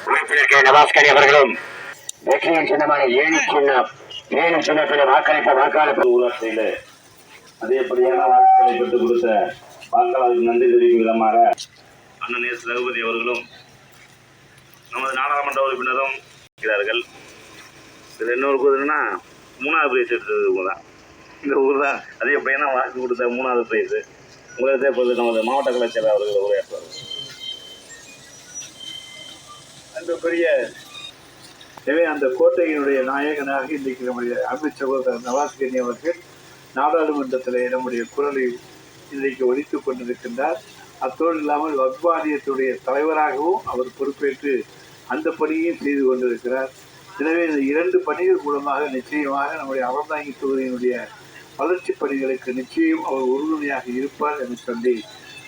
உறுப்பினர் கே நவாஸ்கனி அவர்களும் வெற்றியின் சின்னமான ஏழு சின்னத்தில் வாக்களித்த வாக்காளர் ஊராட்சியிலே அதிகப்படியான வாக்குகளை பெற்றுக் கொடுத்த வாக்காளருக்கு நன்றி தெரிவிக்கும் விதமாக அண்ணன் எஸ் ரகுபதி அவர்களும் நமது நாடாளுமன்ற உறுப்பினரும் இருக்கிறார்கள். இதில் இன்னொரு கூறுனா 3வது பிரைஸ் எடுத்தது இவங்க தான். இந்த ஊர் தான் அதிகப்படியான வாக்கு கொடுத்த 3வது பிரைஸ். உங்களுக்கு இப்போது நமது மாவட்ட கலைச்சர் அவர்கள் உரையாற்றுவார்கள். அன்புக்குரிய அந்த கோட்டையினுடைய நாயகனாக இன்றைக்கு நம்முடைய அன்பு சகோதரர் நவாஸ்கனி அவர்கள் நாடாளுமன்றத்தில் நம்முடைய குரலை இன்றைக்கு ஒலித்துக் கொண்டிருக்கின்றார். அத்தோடு இல்லாமல் வக்ஃப் வாரியத்துடைய தலைவராகவும் அவர் பொறுப்பேற்று அந்த பணியை செய்து கொண்டிருக்கிறார். எனவே இந்த 2 பணிகள் மூலமாக நிச்சயமாக நம்முடைய அறந்தாங்கி தொகுதியினுடைய வளர்ச்சி பணிகளுக்கு நிச்சயம் அவர் உறுதுணையாக இருப்பார் என்று சொல்லி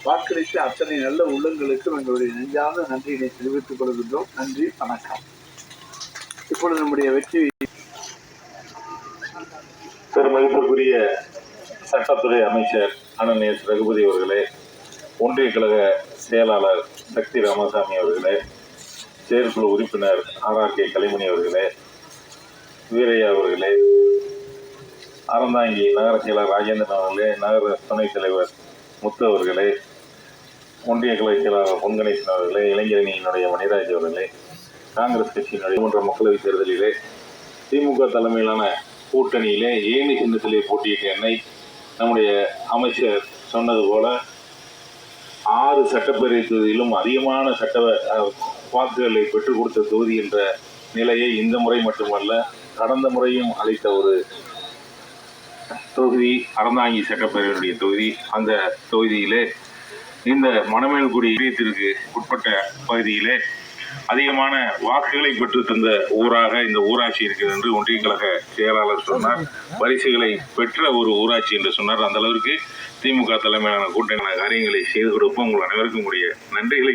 வாக்களித்த அத்தனை நல்ல உள்ளங்களுக்கும் எங்களுடைய நெஞ்சார்ந்த நன்றியினை தெரிவித்துக் கொள்கின்றோம். நன்றி, வணக்கம். இப்பொழுது நம்முடைய வெற்றி பெருமதிப்பிற்குரிய சட்டத்துறை அமைச்சர் அண்ணன் எஸ் ரகுபதி அவர்களே, ஒன்றிய கழக செயலாளர் சக்தி ராமசாமி அவர்களே, செயற்குழு உறுப்பினர் RRK கலைமணி அவர்களே, வீரையா அவர்களே, அறந்தாங்கி நகர செயலர் ராஜேந்திரன் அவர்களே, நகர துணைத் தலைவர் முத்து அவர்களே, ஒன்றிய கழக செயலாளர் பொன்கணேசன் அவர்களே, இளைஞரணியினுடைய மணிராஜ் அவர்களே, காங்கிரஸ் கட்சியினுடைய மூன்ற மக்களவைத் தேர்தலிலே திமுக தலைமையிலான கூட்டணியிலே ஏணி சின்னத்திலே போட்டியிட்ட என்னை நம்முடைய அமைச்சர் சொன்னது போல 6 சட்டப்பேரவை தொகுதியிலும் அதிகமான வாக்குகளை பெற்றுக் கொடுத்த தொகுதி என்ற நிலையை இந்த முறை மட்டுமல்ல கடந்த முறையும் அளித்த ஒரு தொகுதி அறந்தாங்கி சட்டப்பேரவையுடைய தொகுதி. அந்த தொகுதியிலே இந்த மணமேல்குடி பிரியத்திற்கு உட்பட்ட பகுதியிலே அதிகமான வாக்குகளை பெற்று தந்த ஊராக இந்த ஊராட்சி இருக்கிறது என்று ஒன்றிய கழக செயலாளர் சொன்னார். பரிசுகளை பெற்ற ஒரு ஊராட்சி என்று சொன்னார். அந்த அளவிற்கு திமுக தலைமையிலான கூட்டணி காரியங்களை செய்து கொடுப்போம். உங்கள் அனைவருக்கும் உடைய நன்றிகளை